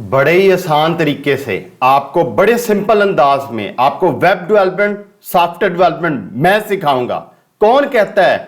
बड़े ही आसान तरीके से आपको बड़े सिंपल अंदाज में आपको वेब डेवलपमेंट, सॉफ्टवेयर डेवलपमेंट मैं सिखाऊंगा। कौन कहता है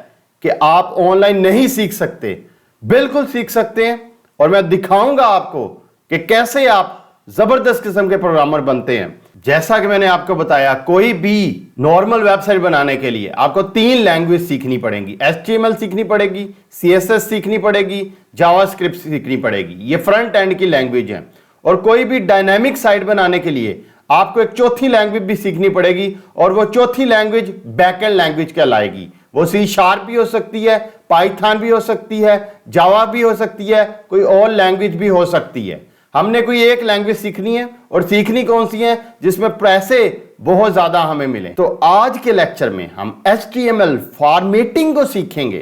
कि आप ऑनलाइन नहीं सीख सकते? बिल्कुल सीख सकते हैं और मैं दिखाऊंगा आपको कि कैसे आप जबरदस्त किस्म के प्रोग्रामर बनते हैं। जैसा कि मैंने आपको बताया, कोई भी नॉर्मल वेबसाइट बनाने के लिए आपको 3 लैंग्वेज सीखनी पड़ेगी। HTML सीखनी पड़ेगी, CSS सीखनी पड़ेगी, जावास्क्रिप्ट सीखनी पड़ेगी। ये फ्रंट एंड की लैंग्वेज है। और कोई भी डायनामिक साइट बनाने के लिए आपको एक चौथी लैंग्वेज भी सीखनी पड़ेगी और वो चौथी लैंग्वेज बैकएंड लैंग्वेज कहलाएगी। वो C# भी हो सकती है, पाइथन भी हो सकती है, जावा भी हो सकती है, कोई और लैंग्वेज भी हो सकती है। हमने कोई एक लैंग्वेज सीखनी है और सीखनी कौन सी है जिसमें पैसे बहुत ज्यादा हमें मिले। तो आज के लेक्चर में हम HTML फॉर्मेटिंग को सीखेंगे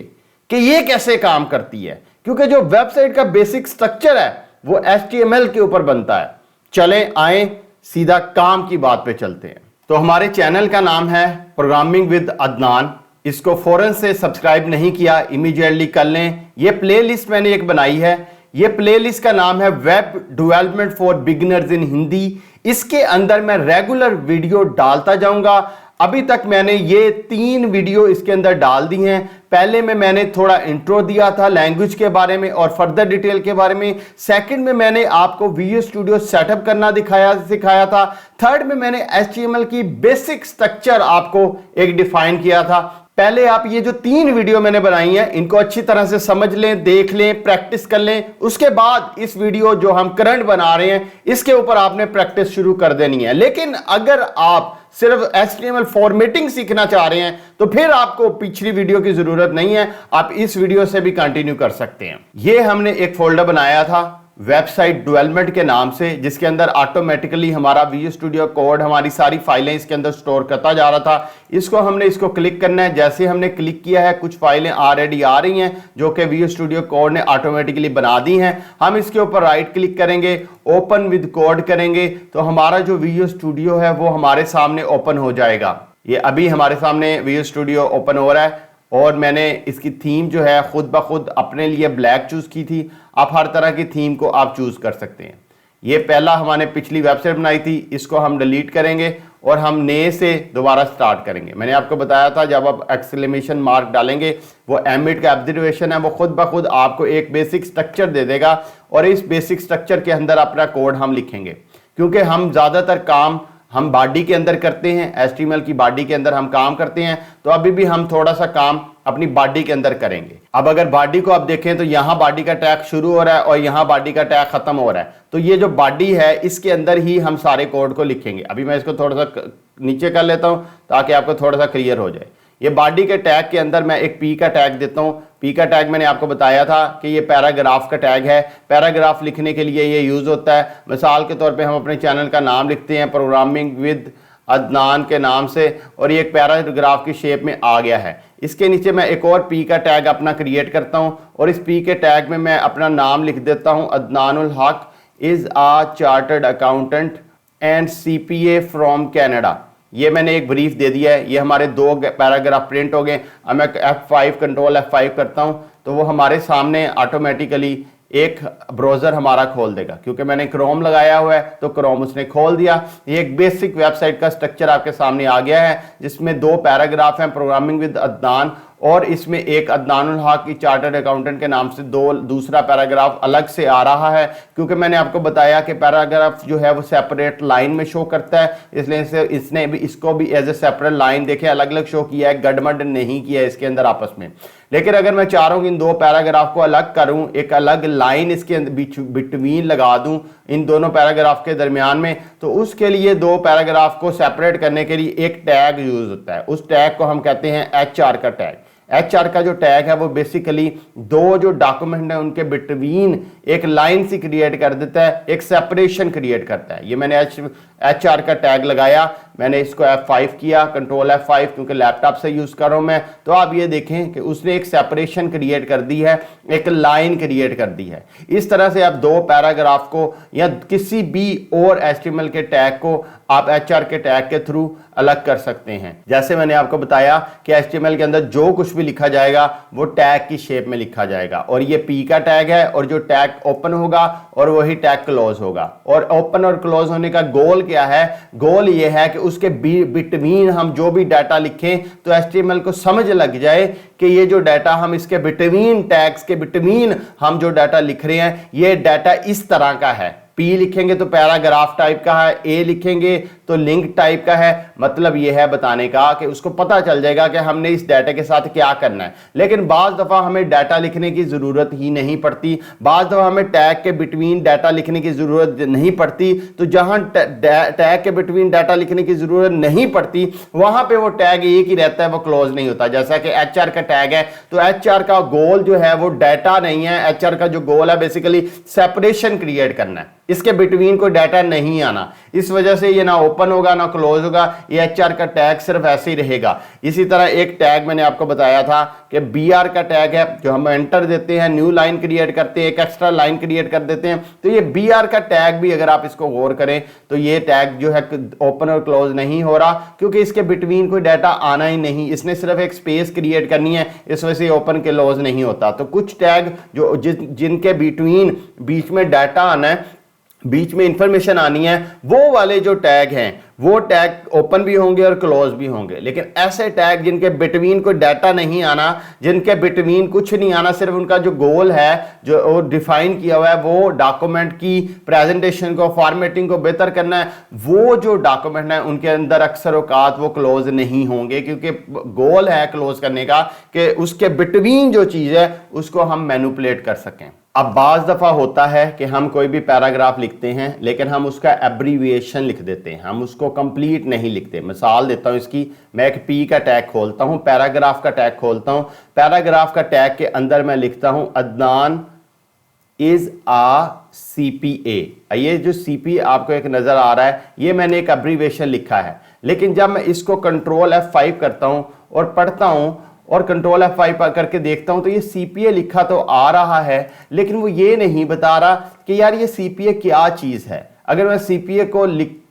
कि ये कैसे काम करती है, क्योंकि जो वेबसाइट का बेसिक स्ट्रक्चर है वो HTML के ऊपर बनता है। चलें आए सीधा काम की बात पे चलते हैं। तो हमारे चैनल का नाम है प्रोग्रामिंग विद अदनान। इसको फौरन से सब्सक्राइब नहीं किया, इमीडिएटली कर लें। ये प्लेलिस्ट मैंने एक बनाई है। ये प्लेलिस्ट का नाम है वेब डेवलपमेंट फॉर बिगिनर्स इन हिंदी। इसके अंदर मैं रेगुलर वीडियो डालता जाऊंगा। अभी तक मैंने ये 3 वीडियो इसके अंदर डाल दी हैं। पहले में मैंने थोड़ा इंट्रो दिया था लैंग्वेज के बारे में और फर्दर डिटेल के बारे में। सेकंड में मैंने आपको विजुअल स्टूडियो सेटअप करना सिखाया था। थर्ड में मैंने HTML की बेसिक स्ट्रक्चर आपको एक डिफाइन किया था। पहले आप ये जो 3 वीडियो मैंने बनाई हैं इनको अच्छी तरह से समझ लें, देख लें, प्रैक्टिस कर लें। उसके बाद इस वीडियो जो हम करंट बना रहे हैं इसके ऊपर आपने प्रैक्टिस शुरू कर देनी है। लेकिन अगर आप सिर्फ HTML फॉर्मेटिंग सीखना चाह रहे हैं तो फिर आपको पिछली वीडियो की जरूरत नहीं है, आप इस वीडियो से भी कंटिन्यू कर सकते हैं। ये हमने एक फोल्डर बनाया था वेबसाइट डेवलपमेंट के नाम से, जिसके अंदर ऑटोमेटिकली हमारा विजुअल स्टूडियो कोड, हमारी सारी फाइलें इसके अंदर स्टोर करता जा रहा था। इसको क्लिक करना है। जैसे हमने क्लिक किया है कुछ फाइलें ऑलरेडी आ रही हैं जो कि विजुअल स्टूडियो कोड ने ऑटोमेटिकली बना दी हैं। हम इसके ऊपर राइट क्लिक करेंगे, ओपन विद कोड करेंगे तो हमारा जो विजुअल स्टूडियो है वो हमारे सामने ओपन हो जाएगा। ये अभी हमारे सामने विजुअल स्टूडियो ओपन हो रहा है और मैंने इसकी थीम जो है खुद ब खुद अपने लिए ब्लैक चूज की थी। आप हर तरह की थीम को आप चूज कर सकते हैं। ये पहला हमने पिछली वेबसाइट बनाई थी, इसको हम डिलीट करेंगे और हम नए से दोबारा स्टार्ट करेंगे। मैंने आपको बताया था जब आप एक्सक्लेमेशन मार्क डालेंगे वो एमिट का एब्जर्वेशन है, वो खुद ब खुद आपको एक बेसिक स्ट्रक्चर दे देगा और इस बेसिक स्ट्रक्चर के अंदर अपना कोड हम लिखेंगे। क्योंकि हम ज़्यादातर काम हम बॉडी के अंदर करते हैं, HTML की बॉडी के अंदर हम काम करते हैं, तो अभी भी हम थोड़ा सा काम अपनी बॉडी के अंदर करेंगे। अब अगर बॉडी को आप देखें तो यहाँ बॉडी का टैग शुरू हो रहा है और यहाँ बॉडी का टैग खत्म हो रहा है। तो ये जो बॉडी है इसके अंदर ही हम सारे कोड को लिखेंगे। अभी मैं इसको थोड़ा सा नीचे कर लेता हूँ ताकि आपको थोड़ा सा क्लियर हो जाए। ये बॉडी के टैग के अंदर मैं एक P का टैग देता हूँ। P का टैग मैंने आपको बताया था कि ये पैराग्राफ का टैग है। पैराग्राफ लिखने के लिए ये यूज होता है। मिसाल के तौर पे हम अपने चैनल का नाम लिखते हैं प्रोग्रामिंग विद अदनान के नाम से और ये एक पैराग्राफ की शेप में आ गया है। इसके नीचे मैं एक और P का टैग अपना क्रिएट करता हूँ और इस P के टैग में मैं अपना नाम लिख देता हूँ, Adnanul Haq is a chartered accountant and CPA from Canada. ये मैंने एक ब्रीफ दे दिया है। ये हमारे 2 पैराग्राफ प्रिंट हो गए। अब मैं F5 कंट्रोल F5 करता हूँ तो वो हमारे सामने ऑटोमेटिकली एक ब्राउज़र हमारा खोल देगा। क्योंकि मैंने क्रोम लगाया हुआ है तो क्रोम उसने खोल दिया। ये एक बेसिक वेबसाइट का स्ट्रक्चर आपके सामने आ गया है जिसमें 2 पैराग्राफ हैं प्रोग्रामिंग विद अदनान और इसमें एक अदनानुल हक की चार्टर्ड अकाउंटेंट के नाम से दूसरा पैराग्राफ अलग से आ रहा है। क्योंकि मैंने आपको बताया कि पैराग्राफ जो है वो सेपरेट लाइन में शो करता है, इसलिए इसने भी इसको भी एज ए सेपरेट लाइन देखे अलग अलग शो किया है, गड़बड़ नहीं किया है इसके अंदर आपस में। लेकिन अगर मैं चाह रहा हूं कि इन 2 पैराग्राफ को अलग करूं, एक अलग लाइन इसके बिटवीन लगा दूं इन दोनों पैराग्राफ के दरमियान में, तो उसके लिए 2 पैराग्राफ को सेपरेट करने के लिए एक टैग यूज होता है। उस टैग को हम कहते हैं HR का टैग। HR का जो टैग है वो बेसिकली 2 जो डॉक्यूमेंट है उनके बिटवीन एक लाइन सी क्रिएट कर देता है, एक सेपरेशन क्रिएट करता है। ये मैंने HR का टैग लगाया, मैंने इसको F5 किया, कंट्रोल F5 क्योंकि लैपटॉप से यूज कर रहा हूं मैं। तो आप ये देखें कि उसने एक सेपरेशन क्रिएट कर दी है, एक लाइन क्रिएट कर दी है। इस तरह से आप 2 पैराग्राफ को या किसी भी और HTML के टैग को आप HR के टैग के थ्रू अलग कर सकते हैं। जैसे मैंने आपको बताया कि HTML के अंदर जो कुछ भी भी लिखा जाएगा वो टैग की शेप में लिखा जाएगा, और ये पी का टैग है, और जो टैग ओपन होगा और वही टैग क्लोज होगा। और ओपन और क्लोज होने का गोल क्या है? गोल ये है कि उसके बिटवीन हम जो भी डाटा लिखें तो HTML को समझ लग जाए कि ये जो डाटा हम इसके बिटवीन टैग्स के बिटवीन हम जो डाटा लिख रहे हैं ये डाटा इस तरह का है। पी लिखेंगे तो पैराग्राफ टाइप का है, ए लिखेंगे तो लिंक टाइप का है। मतलब यह है बताने का कि उसको पता चल जाएगा कि हमने इस डाटा के साथ क्या करना है। लेकिन बाज दफा हमें डाटा लिखने की जरूरत ही नहीं पड़ती, बाज दफा हमें टैग के बिटवीन डाटा लिखने की जरूरत नहीं पड़ती। तो जहां टैग के बिटवीन डाटा लिखने की जरूरत नहीं पड़ती वहां पे वो टैग एक ही रहता है, वो क्लोज नहीं होता। जैसा कि HR का टैग है तो HR का गोल जो है वो डाटा नहीं है, HR का जो गोल है बेसिकली सेपरेशन क्रिएट करना है, इसके बिटवीन कोई डाटा नहीं आना। इस वजह से ये ना ओपन होगा ना क्लोज होगा, ये HR का टैग सिर्फ ऐसे ही रहेगा। इसी तरह एक टैग मैंने आपको बताया था कि BR का टैग है, जो हम एंटर देते हैं न्यू लाइन क्रिएट करते हैं, एक एक्स्ट्रा लाइन क्रिएट कर देते हैं। तो ये BR का टैग भी अगर आप इसको गौर करें तो ये टैग जो है ओपन और क्लोज नहीं हो रहा, क्योंकि इसके बिटवीन कोई डाटा आना ही नहीं, इसने सिर्फ एक स्पेस क्रिएट करनी है, इस वजह से ओपन क्लोज नहीं होता। तो कुछ टैग जो जिनके बिटवीन बीच में डाटा आना है, बीच में इंफॉर्मेशन आनी है, वो वाले जो टैग हैं वो टैग ओपन भी होंगे और क्लोज भी होंगे। लेकिन ऐसे टैग जिनके बिटवीन कोई डाटा नहीं आना, जिनके बिटवीन कुछ नहीं आना, सिर्फ उनका जो गोल है जो डिफाइन किया हुआ है वो डॉक्यूमेंट की प्रेजेंटेशन को, फॉर्मेटिंग को बेहतर करना है, वो जो डॉक्यूमेंट है उनके अंदर अक्सर औकात वो क्लोज नहीं होंगे, क्योंकि गोल है क्लोज करने का कि उसके बिटवीन जो चीज है उसको हम मैनिपुलेट कर सकें। अब बाज दफा होता है कि हम कोई भी पैराग्राफ लिखते हैं लेकिन हम उसका एब्रीविएशन लिख देते हैं, हम उसको कंप्लीट नहीं लिखते। मिसाल देता हूं इसकी, मैं एक पी का टैग खोलता हूं, पैराग्राफ का टैग खोलता हूं, पैराग्राफ का टैग के अंदर मैं लिखता हूं अदनान इज आ CPA। ये जो CPA आपको एक नजर आ रहा है ये मैंने एक एब्रीविएशन लिखा है। लेकिन जब मैं इसको कंट्रोल F5 करता हूं और पढ़ता हूं और कंट्रोल F5 करके देखता हूं तो ये CPA लिखा तो आ रहा है, लेकिन वो ये नहीं बता रहा कि यार ये CPA क्या चीज है। अगर मैं CPA को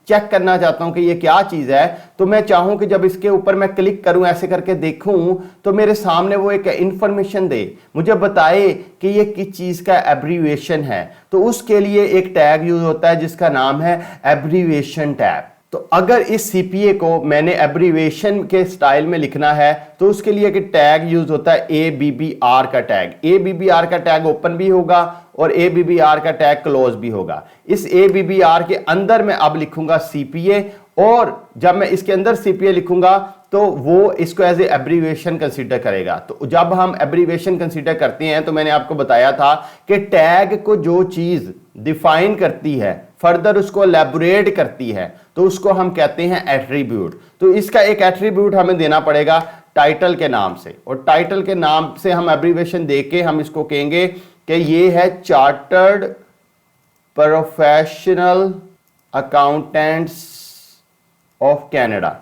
चेक करना चाहता हूं कि ये क्या चीज है तो मैं चाहूं कि जब इसके ऊपर मैं क्लिक करूं, ऐसे करके देखूं तो मेरे सामने वो एक इंफॉर्मेशन दे, मुझे बताए कि ये किस चीज का एब्रीविएशन है। तो उसके लिए एक टैग यूज होता है जिसका नाम है एब्रीविएशन टैग। तो अगर इस CPA को मैंने एब्रीविएशन के स्टाइल में लिखना है तो उसके लिए एक टैग यूज होता है ABBR का टैग। ABBR का टैग ओपन भी होगा और ABBR का टैग क्लोज भी होगा। इस ABBR के अंदर मैं अब लिखूंगा CPA, और जब मैं इसके अंदर CPA लिखूंगा तो वो इसको एज ए एब्रीविएशन कंसीडर करेगा। तो जब हम एब्रीविएशन कंसीडर करते हैं तो मैंने आपको बताया था कि टैग को जो चीज डिफाइन करती है, फर्दर उसको एलैबोरेट करती है, तो उसको हम कहते हैं एट्रीब्यूट। तो इसका एक एट्रीब्यूट हमें देना पड़ेगा टाइटल के नाम से, और टाइटल के नाम से हम एब्रीविएशन देके हम इसको कहेंगे कि ये है chartered professional accountants of Canada.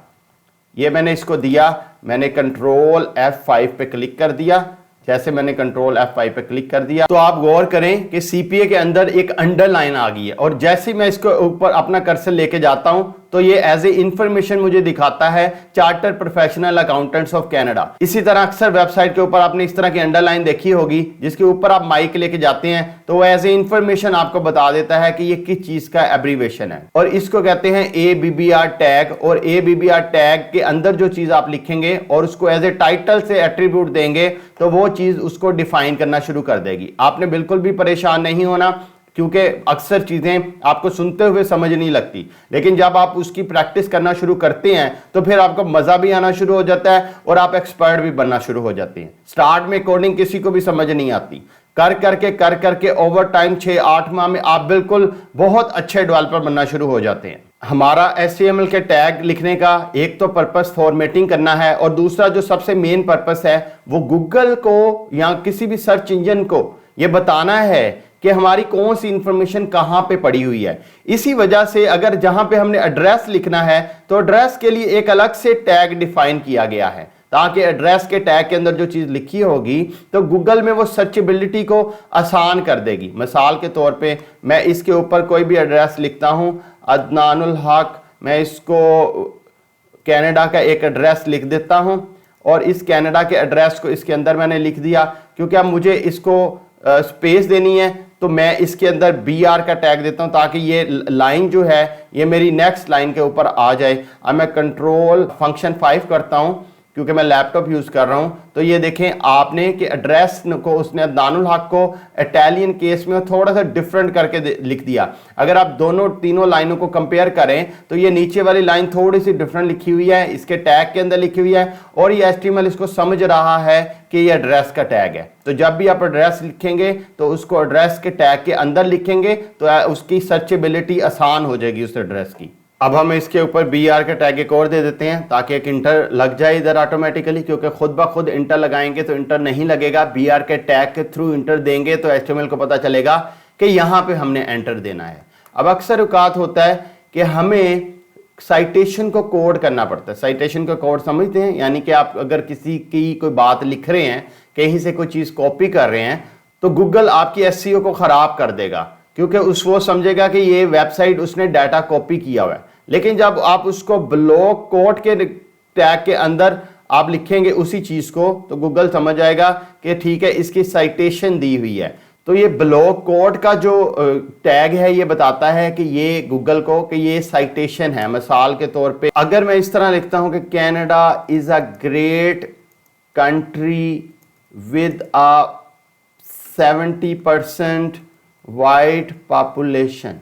ये मैंने इसको दिया, मैंने कंट्रोल F5 पे क्लिक कर दिया। जैसे मैंने कंट्रोल F5 पे क्लिक कर दिया तो आप गौर करें कि CPA के अंदर एक अंडरलाइन आ गई है, और जैसे मैं इसको ऊपर अपना कर्सर लेके जाता हूं तो ये एज ए इंफॉर्मेशन मुझे दिखाता है chartered professional accountants of Canada. इसी तरह अक्सर वेबसाइट के ऊपर आपने इस तरह की अंडरलाइन देखी होगी जिसके ऊपर आप माइक लेके जाते हैं तो वो एज ए इंफॉर्मेशन आपको बता देता है कि ये किस चीज का एब्रीविएशन है, और इसको कहते हैं ABBR टैग। और ABBR टैग के अंदर जो चीज आप लिखेंगे और उसको एज ए टाइटल से एट्रीब्यूट देंगे तो वो चीज उसको डिफाइन करना शुरू कर देगी। आपने बिल्कुल भी परेशान नहीं होना, क्योंकि अक्सर चीजें आपको सुनते हुए समझ नहीं लगती, लेकिन जब आप उसकी प्रैक्टिस करना शुरू करते हैं तो फिर आपको मजा भी आना शुरू हो जाता है और आप एक्सपर्ट भी बनना शुरू हो जाते हैं। स्टार्ट में कोडिंग किसी को भी समझ नहीं आती, कर करके ओवर टाइम 6-8 माह में आप बिल्कुल बहुत अच्छे डेवलपर बनना शुरू हो जाते हैं। हमारा HTML के टैग लिखने का एक तो पर्पस फॉर्मेटिंग करना है, और दूसरा जो सबसे मेन पर्पस है वो गूगल को या किसी भी सर्च इंजन को ये बताना है कि हमारी कौन सी इंफॉर्मेशन कहां पे पड़ी हुई है। इसी वजह से अगर जहां पे हमने एड्रेस लिखना है तो एड्रेस के लिए एक अलग से टैग डिफाइन किया गया है, ताकि एड्रेस के टैग के अंदर जो चीज लिखी होगी तो गूगल में वो सर्चेबिलिटी को आसान कर देगी। मिसाल के तौर पे मैं इसके ऊपर कोई भी एड्रेस लिखता हूं अदनानुल हक, मैं इसको कनाडा का एक एड्रेस लिख देता हूं और इस कनाडा के एड्रेस को इसके अंदर मैंने लिख दिया, क्योंकि अब मुझे इसको स्पेस देनी है तो मैं इसके अंदर BR का टैग देता हूं ताकि ये लाइन जो है ये मेरी नेक्स्ट लाइन के ऊपर आ जाए। अब मैं कंट्रोल फंक्शन 5 करता हूं क्योंकि मैं लैपटॉप यूज कर रहा हूं। तो ये देखें आपने कि एड्रेस को उसने अदनानुल हक को इटालियन केस में थोड़ा सा डिफरेंट करके लिख दिया। अगर आप दोनों तीनों लाइनों को कंपेयर करें तो ये नीचे वाली लाइन थोड़ी सी डिफरेंट लिखी हुई है, इसके टैग के अंदर लिखी हुई है, और ये HTML इसको समझ रहा है कि ये एड्रेस का टैग है। तो जब भी आप एड्रेस लिखेंगे तो उसको एड्रेस के टैग के अंदर लिखेंगे तो उसकी सर्चेबिलिटी आसान हो जाएगी उस एड्रेस की। अब हम इसके ऊपर BR का टैग एक और दे देते हैं ताकि एक इंटर लग जाए इधर ऑटोमेटिकली, क्योंकि खुद ब खुद इंटर लगाएंगे तो इंटर नहीं लगेगा। BR के टैग के थ्रू इंटर देंगे तो HTML को पता चलेगा कि यहाँ पे हमने एंटर देना है। अब अक्सर औकात होता है कि हमें साइटेशन को कोड करना पड़ता है। साइटेशन का कोड समझते हैं, यानी कि आप अगर किसी की कोई बात लिख रहे हैं, कहीं से कोई चीज़ कॉपी कर रहे हैं, तो गूगल आपकी SEO को ख़राब कर देगा, क्योंकि वो समझेगा कि ये वेबसाइट उसने डाटा कॉपी किया हुआ है। लेकिन जब आप उसको ब्लॉक कोड के टैग के अंदर आप लिखेंगे उसी चीज़ को, तो गूगल समझ आएगा कि ठीक है इसकी साइटेशन दी हुई है। तो ये ब्लॉक कोड का जो टैग है ये बताता है कि ये गूगल को कि ये साइटेशन है। मिसाल के तौर पे अगर मैं इस तरह लिखता हूं कि Canada is a great country with a 70% white population,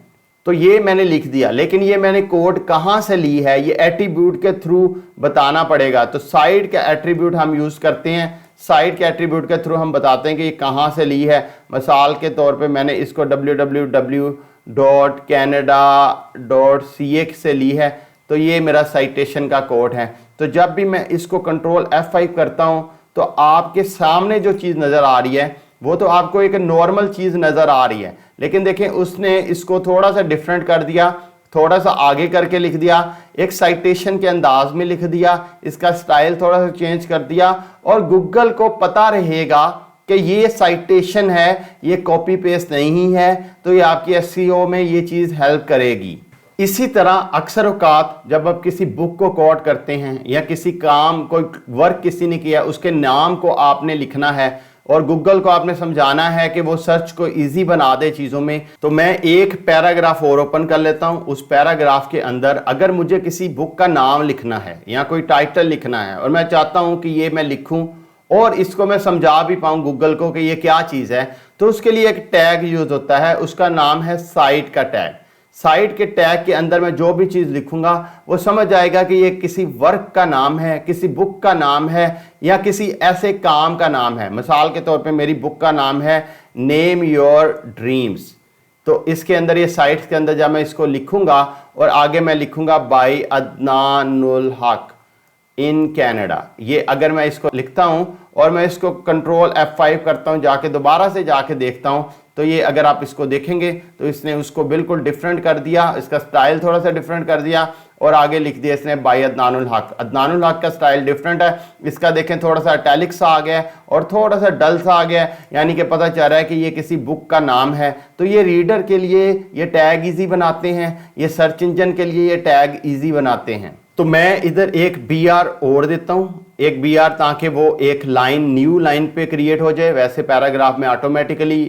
तो ये मैंने लिख दिया। लेकिन ये मैंने कोड कहां से ली है, ये एट्रीब्यूट के थ्रू बताना पड़ेगा। तो साइट का एट्रीब्यूट हम यूज करते हैं, साइट के एट्रीब्यूट के थ्रू हम बताते हैं कि ये कहां से ली है। मिसाल के तौर पे मैंने इसको www.canada.ca से ली है, तो ये मेरा साइटेशन का कोड है। तो जब भी मैं इसको कंट्रोल F5 करता हूं तो आपके सामने जो चीज़ नज़र आ रही है वो तो आपको एक नॉर्मल चीज़ नज़र आ रही है, लेकिन देखें उसने इसको थोड़ा सा डिफरेंट कर दिया, थोड़ा सा आगे करके लिख दिया, एक साइटेशन के अंदाज में लिख दिया, इसका स्टाइल थोड़ा सा चेंज कर दिया, और गूगल को पता रहेगा कि ये साइटेशन है, ये कॉपी पेस्ट नहीं है, तो ये आपकी SEO में ये चीज़ हेल्प करेगी। इसी तरह अक्सर औकात जब आप किसी बुक को कोट करते हैं या किसी काम कोई वर्क किसी ने किया उसके नाम को आपने लिखना है और गूगल को आपने समझाना है कि वो सर्च को इजी बना दे चीज़ों में, तो मैं एक पैराग्राफ और ओपन कर लेता हूं। उस पैराग्राफ के अंदर अगर मुझे किसी बुक का नाम लिखना है या कोई टाइटल लिखना है और मैं चाहता हूं कि ये मैं लिखूं और इसको मैं समझा भी पाऊं गूगल को कि ये क्या चीज़ है, तो उसके लिए एक टैग यूज होता है, उसका नाम है साइट का टैग। साइट के टैग के अंदर मैं जो भी चीज़ लिखूंगा वो समझ आएगा कि ये किसी वर्क का नाम है, किसी बुक का नाम है या किसी ऐसे काम का नाम है। मिसाल के तौर पे मेरी बुक का नाम है नेम योर ड्रीम्स, तो इसके अंदर ये साइट के अंदर जब मैं इसको लिखूंगा और आगे मैं लिखूंगा बाय अदनानुल हक इन कनाडा, ये अगर मैं इसको लिखता हूं और मैं इसको कंट्रोल F5 करता हूं, जाके दोबारा से जाके देखता हूं, तो ये अगर आप इसको देखेंगे तो इसने उसको बिल्कुल डिफरेंट कर दिया, इसका स्टाइल थोड़ा सा डिफरेंट कर दिया और आगे लिख दिया इसने बाय अदनानुल हक। अदनानुल हक का स्टाइल डिफरेंट है, इसका देखें थोड़ा सा इटैलिक सा आ गया और थोड़ा सा डल सा आ गया, यानी कि पता चल रहा है कि ये किसी बुक का नाम है। तो ये रीडर के लिए ये टैग ईजी बनाते हैं, ये सर्च इंजन के लिए ये टैग ईजी बनाते हैं। तो मैं इधर एक BR और देता हूं, एक BR ताकि वो एक लाइन न्यू लाइन पे क्रिएट हो जाए। वैसे पैराग्राफ में ऑटोमेटिकली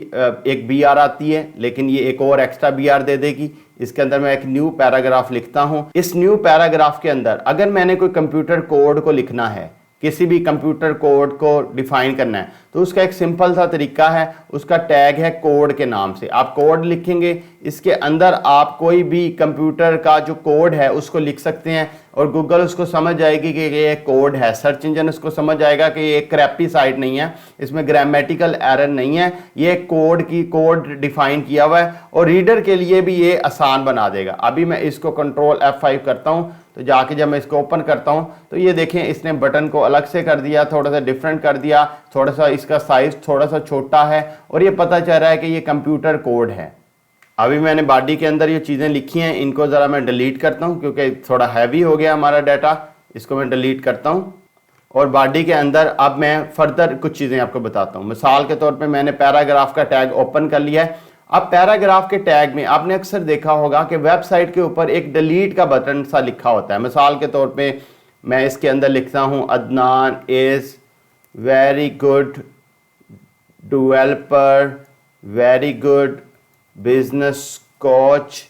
एक BR आती है, लेकिन ये एक और एक्स्ट्रा BR दे देगी। इसके अंदर मैं एक न्यू पैराग्राफ लिखता हूं। इस न्यू पैराग्राफ के अंदर अगर मैंने कोई कंप्यूटर कोड को लिखना है, किसी भी कंप्यूटर कोड को डिफाइन करना है, तो उसका एक सिंपल सा तरीका है, उसका टैग है कोड के नाम से। आप कोड लिखेंगे, इसके अंदर आप कोई भी कंप्यूटर का जो कोड है उसको लिख सकते हैं और गूगल उसको समझ जाएगी कि ये कोड है। सर्च इंजन उसको समझ जाएगा कि ये क्रैपी साइट नहीं है, इसमें ग्रामेटिकल एरर नहीं है, ये कोड डिफाइन किया हुआ है और रीडर के लिए भी ये आसान बना देगा। अभी मैं इसको कंट्रोल F5 करता हूँ, तो जाके जब मैं इसको ओपन करता हूं तो ये देखें इसने बटन को अलग से कर दिया, थोड़ा सा डिफरेंट कर दिया, थोड़ा सा इसका साइज थोड़ा सा छोटा है और ये पता चल रहा है कि ये कंप्यूटर कोड है। अभी मैंने बॉडी के अंदर ये चीज़ें लिखी हैं, इनको ज़रा मैं डिलीट करता हूं क्योंकि थोड़ा हैवी हो गया हमारा डाटा, इसको मैं डिलीट करता हूं और बॉडी के अंदर अब मैं फर्दर कुछ चीज़ें आपको बताता हूँ। मिसाल के तौर पर मैंने पैराग्राफ का टैग ओपन कर लिया है। अब पैराग्राफ के टैग में आपने अक्सर देखा होगा कि वेबसाइट के ऊपर एक डिलीट का बटन सा लिखा होता है। मिसाल के तौर पे मैं इसके अंदर लिखता हूँ Adnan is very good developer, very good business coach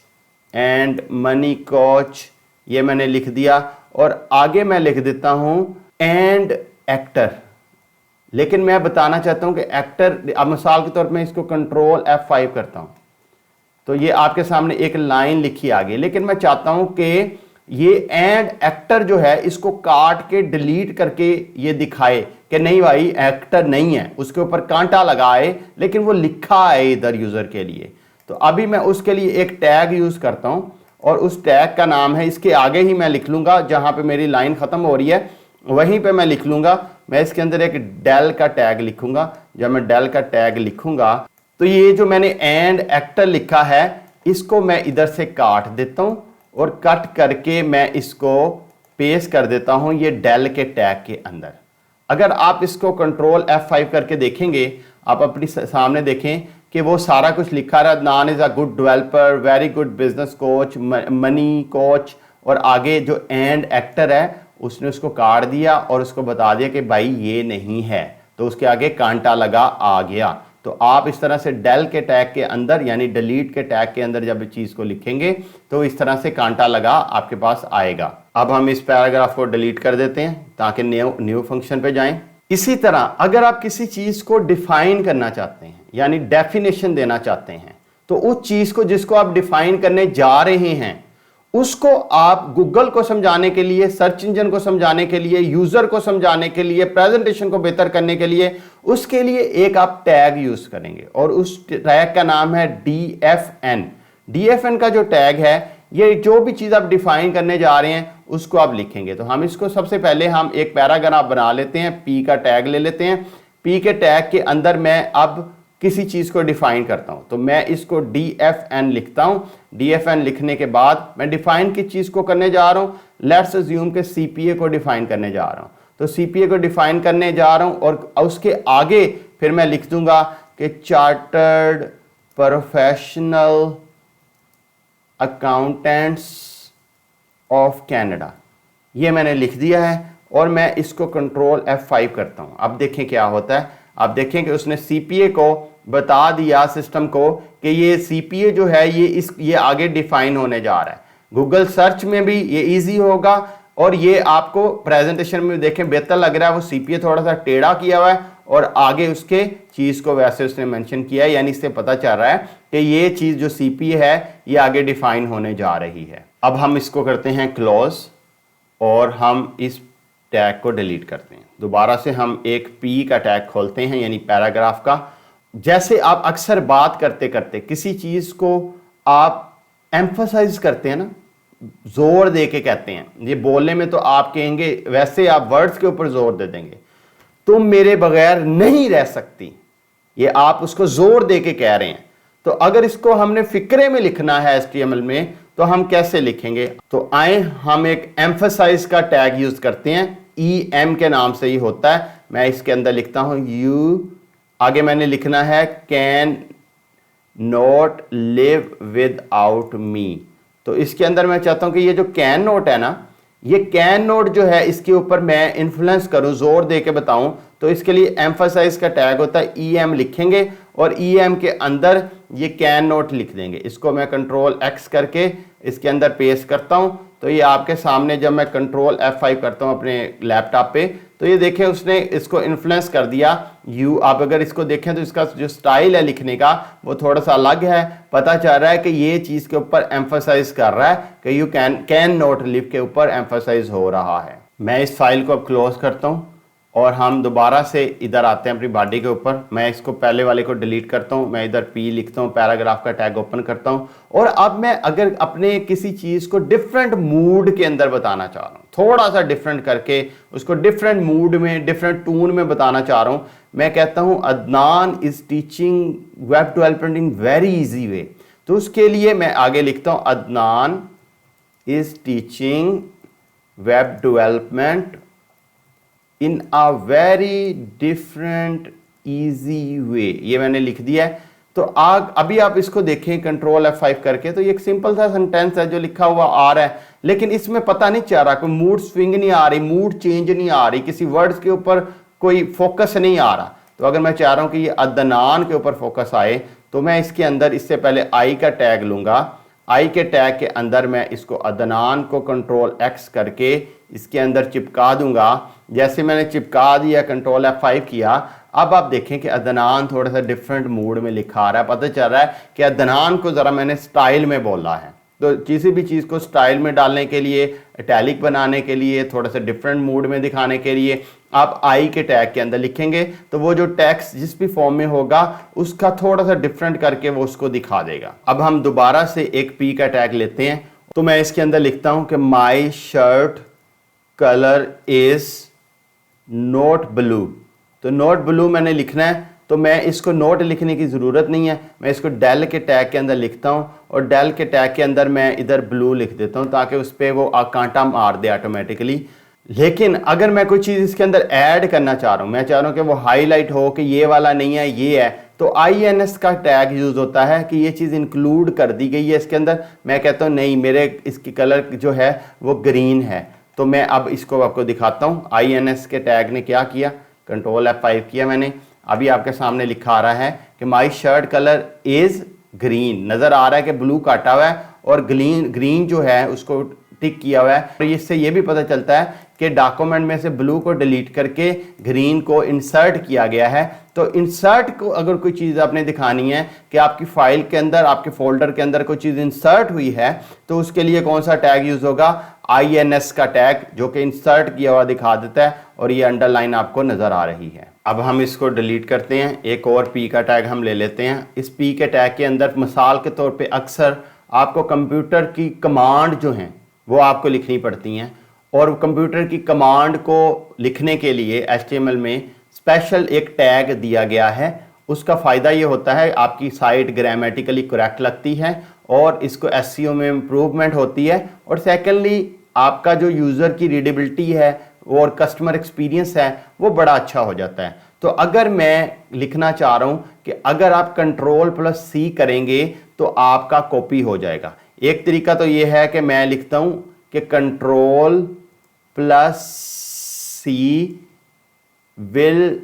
and money coach. ये मैंने लिख दिया और आगे मैं लिख देता हूँ एंड एक्टर। लेकिन मैं बताना चाहता हूँ कि एक्टर, अब मिसाल के तौर पे मैं इसको कंट्रोल F5 करता हूँ तो ये आपके सामने एक लाइन लिखी आ गई। लेकिन मैं चाहता हूं कि ये एंड एक्टर जो है इसको काट के डिलीट करके ये दिखाए कि नहीं भाई एक्टर नहीं है, उसके ऊपर कांटा लगाए लेकिन वो लिखा है इधर यूजर के लिए। तो अभी मैं उसके लिए एक टैग यूज करता हूं और उस टैग का नाम है, इसके आगे ही मैं लिख लूंगा जहां पे मेरी लाइन खत्म हो रही है वहीं पे मैं लिख लूंगा। मैं इसके अंदर एक डेल का टैग लिखूंगा। जब मैं डेल का टैग लिखूंगा तो ये जो मैंने एंड एक्टर लिखा है इसको मैं इधर से काट देता हूं और कट करके मैं इसको पेस्ट कर देता हूं ये डेल के टैग के अंदर। अगर आप इसको कंट्रोल F5 करके देखेंगे, आप अपनी सामने देखें कि वो सारा कुछ लिखा रहा, नान is a good developer, very good business coach, money coach, और आगे जो एंड एक्टर है उसने उसको काट दिया और उसको बता दिया कि भाई ये नहीं है, तो उसके आगे कांटा लगा आ गया। तो आप इस तरह से डेल के टैग के अंदर यानी डिलीट के टैग के अंदर जब इस चीज को लिखेंगे तो इस तरह से कांटा लगा आपके पास आएगा। अब हम इस पैराग्राफ को डिलीट कर देते हैं ताकि न्यू फंक्शन पे जाएं। इसी तरह अगर आप किसी चीज को डिफाइन करना चाहते हैं यानी डेफिनेशन देना चाहते हैं तो उस चीज को जिसको आप डिफाइन करने जा रहे हैं उसको आप गूगल को समझाने के लिए, सर्च इंजन को समझाने के लिए, यूजर को समझाने के लिए, प्रेजेंटेशन को बेहतर करने के लिए, उसके लिए एक आप टैग यूज करेंगे और उस टैग का नाम है DFN। DFN का जो टैग है ये जो भी चीज आप डिफाइन करने जा रहे हैं उसको आप लिखेंगे। तो हम इसको सबसे पहले हम एक पैराग्राफ बना लेते हैं, P का टैग ले लेते हैं। P के टैग के अंदर मैं अब किसी चीज को डिफाइन करता हूं तो मैं इसको DFN लिखता हूं। DFN लिखने के बाद मैं डिफाइन किस चीज को करने जा रहा हूं, लेट्स अज्यूम के CPA को डिफाइन करने जा रहा हूं। तो CPA को डिफाइन करने जा रहा हूं और उसके आगे फिर मैं लिख दूंगा कि chartered professional accountants of Canada, ये मैंने लिख दिया है और मैं इसको कंट्रोल F5 करता हूं। अब देखें क्या होता है। आप देखें कि उसने CPA को बता दिया सिस्टम को कि ये CPA जो है ये आगे डिफाइन होने जा रहा है। गूगल सर्च में भी ये इजी होगा और ये आपको प्रेजेंटेशन में देखें बेहतर लग रहा है। वो CPA थोड़ा सा टेढ़ा किया हुआ है और आगे उसके चीज को वैसे उसने मेंशन किया है, यानी इससे पता चल रहा है कि ये चीज जो CPA है ये आगे डिफाइन होने जा रही है। अब हम इसको करते हैं क्लोज और हम इस टैग को डिलीट करते हैं। दोबारा से हम एक P का टैग खोलते हैं यानी पैराग्राफ का। जैसे आप अक्सर बात करते करते किसी चीज को आप एम्फसाइज करते हैं ना, जोर दे के कहते हैं, ये बोलने में तो आप कहेंगे, वैसे आप वर्ड्स के ऊपर जोर दे देंगे, तुम मेरे बगैर नहीं रह सकती, ये आप उसको जोर दे के कह रहे हैं। तो अगर इसको हमने फिक्रे में लिखना है HTML में तो हम कैसे लिखेंगे, तो आए हम एक एम्फसाइज का टैग यूज करते हैं, EM के नाम से ही होता है। मैं इसके अंदर लिखता हूं यू, आगे मैंने लिखना है can not live without me. तो इसके अंदर मैं चाहता हूं कि ये जो कैन नोट है ना, ये कैन नोट जो है इसके ऊपर मैं इन्फ्लुएंस करूं, जोर दे के बताऊं, तो इसके लिए एम्फसाइज का टैग होता है EM लिखेंगे और EM के अंदर ये कैन नोट लिख देंगे। इसको मैं कंट्रोल X करके इसके अंदर पेस्ट करता हूं तो ये आपके सामने, जब मैं कंट्रोल F5 करता हूं अपने लैपटॉप पे तो ये देखें उसने इसको इन्फ्लुएंस कर दिया यू। आप अगर इसको देखें तो इसका जो स्टाइल है लिखने का वो थोड़ा सा अलग है, पता चल रहा है कि ये चीज के ऊपर एम्फसाइज कर रहा है कि यू कैन नॉट लिव के ऊपर एम्फसाइज हो रहा है। मैं इस फाइल को अब क्लोज करता हूं और हम दोबारा से इधर आते हैं अपनी बॉडी के ऊपर। मैं इसको पहले वाले को डिलीट करता हूं, मैं इधर P लिखता हूं, पैराग्राफ का टैग ओपन करता हूं और अब मैं अगर अपने किसी चीज को डिफरेंट मूड के अंदर बताना चाह रहा हूं, थोड़ा सा डिफरेंट करके उसको डिफरेंट मूड में, डिफरेंट टून में बताना चाह रहा हूं, मैं कहता हूं Adnan is teaching web development in very easy way. तो उसके लिए मैं आगे लिखता हूं Adnan is teaching web development in a very different easy way, ये मैंने लिख दिया है। तो अभी आप इसको देखें कंट्रोल F5 करके, तो ये एक सिंपल सा सेंटेंस है जो लिखा हुआ आ रहा है, लेकिन इसमें पता नहीं चल रहा, कोई मूड स्विंग नहीं आ रही, मूड चेंज नहीं आ रही, किसी वर्ड्स के ऊपर कोई फोकस नहीं आ रहा। तो अगर मैं चाह रहा हूं कि ये अदनान के ऊपर फोकस आए, तो मैं इसके अंदर इससे पहले आई का टैग लूंगा। आई के टैग के अंदर मैं इसको अदनान को कंट्रोल X करके इसके अंदर चिपका दूंगा। जैसे मैंने चिपका दिया, कंट्रोल F5 किया, अब आप देखें कि अदनान थोड़ा सा डिफरेंट मूड में लिखा आ रहा है। पता चल रहा है कि अदनान को ज़रा मैंने स्टाइल में बोला है। तो किसी भी चीज़ को स्टाइल में डालने के लिए, इटैलिक बनाने के लिए, थोड़ा सा डिफरेंट मूड में दिखाने के लिए आप आई के टैग के अंदर लिखेंगे, तो वो जो टेक्स्ट जिस भी फॉर्म में होगा उसका थोड़ा सा डिफरेंट करके वो उसको दिखा देगा। अब हम दोबारा से एक पी का टैग लेते हैं, तो मैं इसके अंदर लिखता हूं कि my shirt colour is note blue. तो नोट ब्लू मैंने लिखना है, तो मैं इसको नोट लिखने की ज़रूरत नहीं है, मैं इसको डेल के टैग के अंदर लिखता हूं और डेल के टैग के अंदर मैं इधर ब्लू लिख देता हूं ताकि उस पर वो कांटा मार दे ऑटोमेटिकली। लेकिन अगर मैं कोई चीज़ इसके अंदर ऐड करना चाह रहा हूं, मैं चाह रहा हूं कि वो हाईलाइट हो कि ये वाला नहीं है ये है, तो INS का टैग यूज़ होता है कि ये चीज़ इंक्लूड कर दी गई है इसके अंदर। मैं कहता हूँ नहीं, मेरे इसकी कलर जो है वो ग्रीन है। तो मैं अब इसको आपको दिखाता हूँ। INS के टैग ने क्या किया, कंट्रोल F5 किया मैंने, अभी आपके सामने लिखा आ रहा है कि my shirt colour is green. नज़र आ रहा है कि ब्लू काटा हुआ है और ग्रीन जो है उसको टिक किया हुआ है। और इससे ये भी पता चलता है कि डॉक्यूमेंट में से ब्लू को डिलीट करके ग्रीन को इंसर्ट किया गया है। तो इंसर्ट को अगर कोई चीज़ आपने दिखानी है कि आपकी फाइल के अंदर, आपके फोल्डर के अंदर कोई चीज़ इंसर्ट हुई है, तो उसके लिए कौन सा टैग यूज़ होगा, INS का टैग, जो कि इंसर्ट किया हुआ दिखा देता है और ये अंडरलाइन आपको नज़र आ रही है। अब हम इसको डिलीट करते हैं, एक और पी का टैग हम ले लेते हैं। इस पी के टैग के अंदर मिसाल के तौर पे अक्सर आपको कंप्यूटर की कमांड जो हैं वो आपको लिखनी पड़ती हैं, और कंप्यूटर की कमांड को लिखने के लिए HTML में स्पेशल एक टैग दिया गया है। उसका फ़ायदा ये होता है आपकी साइट ग्रामेटिकली करेक्ट लगती है और इसको SEO में इम्प्रूवमेंट होती है, और सेकेंडली आपका जो यूज़र की रीडेबिलिटी है और कस्टमर एक्सपीरियंस है वो बड़ा अच्छा हो जाता है। तो अगर मैं लिखना चाह रहा हूँ कि अगर आप Ctrl+C करेंगे तो आपका कॉपी हो जाएगा। एक तरीका तो ये है कि मैं लिखता हूँ कि Ctrl+C will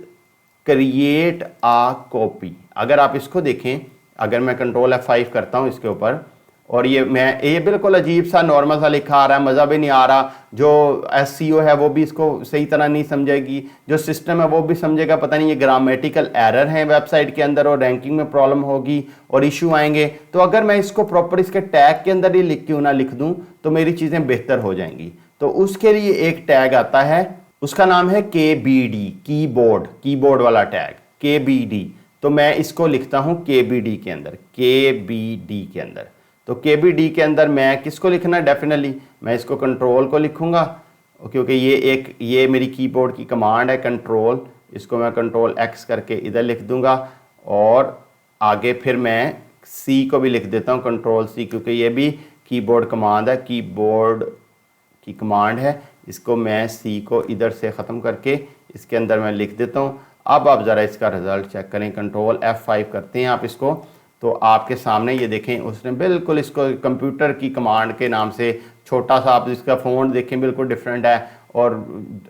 create a copy. अगर आप इसको देखें, अगर मैं कंट्रोल F5 करता हूँ इसके ऊपर, और ये बिल्कुल अजीब सा नॉर्मल सा लिखा आ रहा है, मज़ा भी नहीं आ रहा। जो SEO है वो भी इसको सही तरह नहीं समझेगी, जो सिस्टम है वो भी समझेगा पता नहीं ये ग्रामेटिकल एरर है वेबसाइट के अंदर और रैंकिंग में प्रॉब्लम होगी और इशू आएंगे। तो अगर मैं इसको प्रॉपर इसके टैग के अंदर ही क्यों ना लिख दूँ तो मेरी चीज़ें बेहतर हो जाएंगी। तो उसके लिए एक टैग आता है, उसका नाम है KBD, कीबोर्ड वाला टैग KBD। तो मैं इसको लिखता हूँ KBD के अंदर, KBD के अंदर। तो KBD के अंदर मैं किसको लिखना है, डेफिनेटली मैं इसको कंट्रोल को लिखूंगा, क्योंकि ये मेरी कीबोर्ड की कमांड है कंट्रोल। इसको मैं कंट्रोल X करके इधर लिख दूंगा, और आगे फिर मैं C को भी लिख देता हूँ Ctrl+C, क्योंकि ये भी कीबोर्ड कमांड है, कीबोर्ड की कमांड है। इसको मैं C को इधर से ख़त्म करके इसके अंदर मैं लिख देता हूँ। अब आप ज़रा इसका रिज़ल्ट चेक करें, कंट्रोल F5 करते हैं आप इसको, तो आपके सामने ये देखें उसने बिल्कुल इसको कंप्यूटर की कमांड के नाम से छोटा सा, आप इसका फ़ॉन्ट देखें बिल्कुल डिफरेंट है और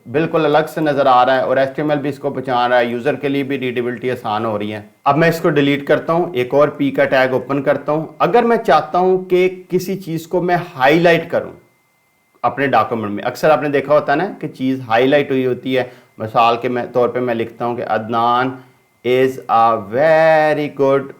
बिल्कुल अलग से नज़र आ रहा है, और HTML भी इसको पहचान रहा है, यूज़र के लिए भी रीडेबिलिटी आसान हो रही है। अब मैं इसको डिलीट करता हूँ, एक और पी का टैग ओपन करता हूँ। अगर मैं चाहता हूँ कि किसी चीज़ को मैं हाईलाइट करूँ अपने डॉक्यूमेंट में, अक्सर आपने देखा होता है ना कि चीज़ हाईलाइट हुई होती है। मिसाल के तौर पे मैं लिखता हूँ कि Adnan is a very good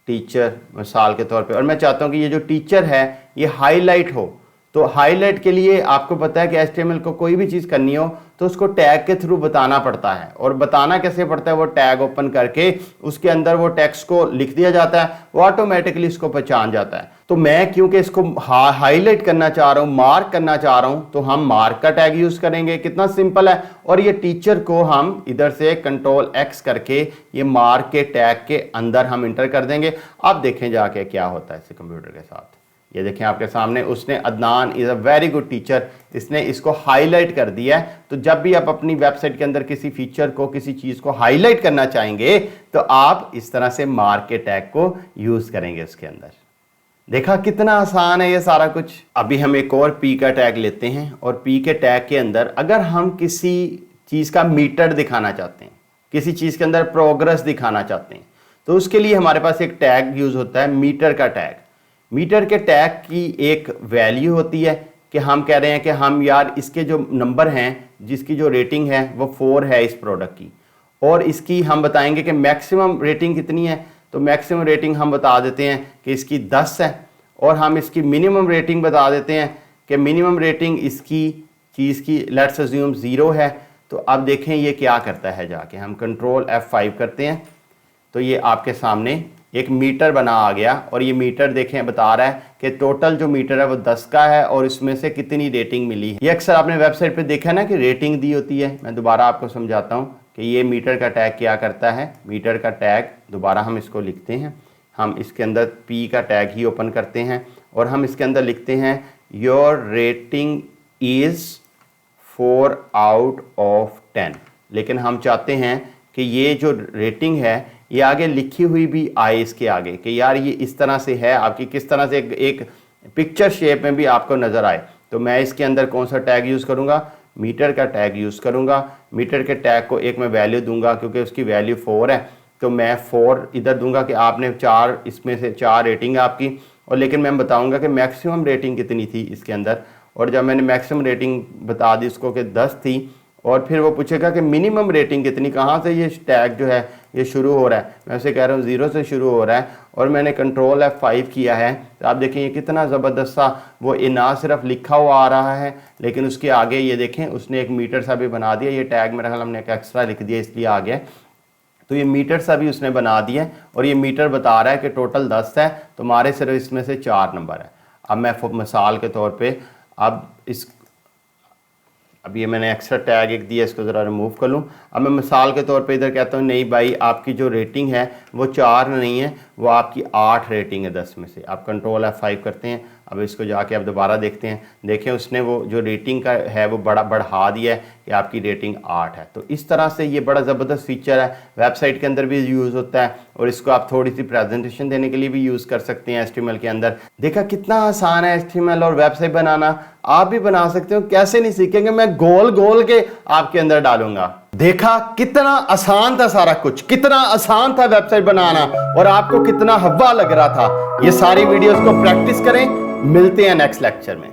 teacher, मिसाल के तौर पे, और मैं चाहता हूँ कि ये जो टीचर है ये हाईलाइट हो। तो हाईलाइट के लिए आपको पता है कि HTML को कोई भी चीज़ करनी हो तो उसको टैग के थ्रू बताना पड़ता है, और बताना कैसे पड़ता है, वो टैग ओपन करके उसके अंदर वो टेक्स्ट को लिख दिया जाता है, वो ऑटोमेटिकली इसको पहचान जाता है। तो मैं क्योंकि इसको हाईलाइट करना चाह रहा हूँ, मार्क करना चाह रहा हूँ, तो हम मार्क का टैग यूज़ करेंगे। कितना सिंपल है। और ये टीचर को हम इधर से कंट्रोल X करके ये मार्क के टैग के अंदर हम इंटर कर देंगे। अब देखें जाके क्या होता है इस कंप्यूटर के साथ। ये देखें आपके सामने, उसने Adnan is a very good teacher, इसने इसको हाईलाइट कर दिया है। तो जब भी आप अपनी वेबसाइट के अंदर किसी फीचर को, किसी चीज़ को हाईलाइट करना चाहेंगे तो आप इस तरह से मार्क के टैग को यूज़ करेंगे उसके अंदर। देखा कितना आसान है ये सारा कुछ। अभी हम एक और पी का टैग लेते हैं, और पी के टैग के अंदर अगर हम किसी चीज़ का मीटर दिखाना चाहते हैं, किसी चीज़ के अंदर प्रोग्रेस दिखाना चाहते हैं, तो उसके लिए हमारे पास एक टैग यूज़ होता है, मीटर का टैग। मीटर के टैग की एक वैल्यू होती है कि हम कह रहे हैं कि हम यार इसके जो नंबर हैं, जिसकी जो रेटिंग है वो 4 है इस प्रोडक्ट की, और इसकी हम बताएंगे कि मैक्सिमम रेटिंग कितनी है। तो मैक्सिमम रेटिंग हम बता देते हैं कि इसकी 10 है, और हम इसकी मिनिमम रेटिंग बता देते हैं कि मिनिमम रेटिंग इसकी चीज़ की लेट्स अज्यूम 0 है। तो अब देखें ये क्या करता है, जाके हम कंट्रोल F5 करते हैं तो ये आपके सामने एक मीटर बना आ गया, और ये मीटर देखें बता रहा है कि टोटल जो मीटर है वो 10 का है, और इसमें से कितनी रेटिंग मिली है। ये अक्सर आपने वेबसाइट पे देखा ना कि रेटिंग दी होती है। मैं दोबारा आपको समझाता हूँ कि ये मीटर का टैग क्या करता है। मीटर का टैग दोबारा हम इसको लिखते हैं, हम इसके अंदर पी का टैग ही ओपन करते हैं, और हम इसके अंदर लिखते हैं your rating is 4 out of 10। लेकिन हम चाहते हैं कि ये जो रेटिंग है ये आगे लिखी हुई भी आए इसके आगे, कि यार ये इस तरह से है आपकी, किस तरह से एक पिक्चर शेप में भी आपको नज़र आए। तो मैं इसके अंदर कौन सा टैग यूज़ करूँगा, मीटर का टैग यूज़ करूँगा। मीटर के टैग को एक मैं वैल्यू दूंगा, क्योंकि उसकी वैल्यू 4 है, तो मैं 4 इधर दूंगा कि आपने 4, इसमें से 4 रेटिंग है आपकी। और लेकिन मैं बताऊँगा कि मैक्सिमम रेटिंग कितनी थी इसके अंदर, और जब मैंने मैक्सिमम रेटिंग बता दी उसको कि 10 थी, और फिर वो पूछेगा कि मिनिमम रेटिंग कितनी, कहाँ से ये टैग जो है ये शुरू हो रहा है। मैं उसे कह रहा हूँ 0 से शुरू हो रहा है, और मैंने कंट्रोल F5 किया है। तो आप देखें ये कितना ज़बरदस्त सा वो ना सिर्फ लिखा हुआ आ रहा है, लेकिन उसके आगे ये देखें उसने एक मीटर सा भी बना दिया। ये टैग मेरा ख्याल हमने एक एक्स्ट्रा लिख दिया इसलिए आ गया, तो ये मीटर सा भी उसने बना दिया, और ये मीटर बता रहा है कि टोटल 10 है, तो हमारे सिर्फ इसमें से 4 नंबर है। अब मैं मिसाल के तौर पे अब ये मैंने एक्स्ट्रा टैग एक दिया, इसको ज़रा रिमूव कर लूँ। अब मैं मिसाल के तौर पे इधर कहता हूँ नहीं भाई आपकी जो रेटिंग है वो 4 नहीं है, वो आपकी 8 रेटिंग है 10 में से। आप कंट्रोल F5 करते हैं। अब इसको जाके आप दोबारा देखते हैं, देखें उसने वो जो रेटिंग का है वो बढ़ा दिया है कि आपकी रेटिंग 8 है। तो इस तरह से ये बड़ा ज़बरदस्त फीचर है, वेबसाइट के अंदर भी यूज़ होता है, और इसको आप थोड़ी सी प्रेजेंटेशन देने के लिए भी यूज़ कर सकते हैं HTML के अंदर। देखा कितना आसान है HTML और वेबसाइट बनाना, आप भी बना सकते हो। कैसे नहीं सीखेंगे, मैं गोल गोल के आपके अंदर डालूंगा। देखा कितना आसान था सारा कुछ, कितना आसान था वेबसाइट बनाना, और आपको कितना हवा लग रहा था। ये सारी वीडियोस को प्रैक्टिस करें। मिलते हैं नेक्स्ट लेक्चर में।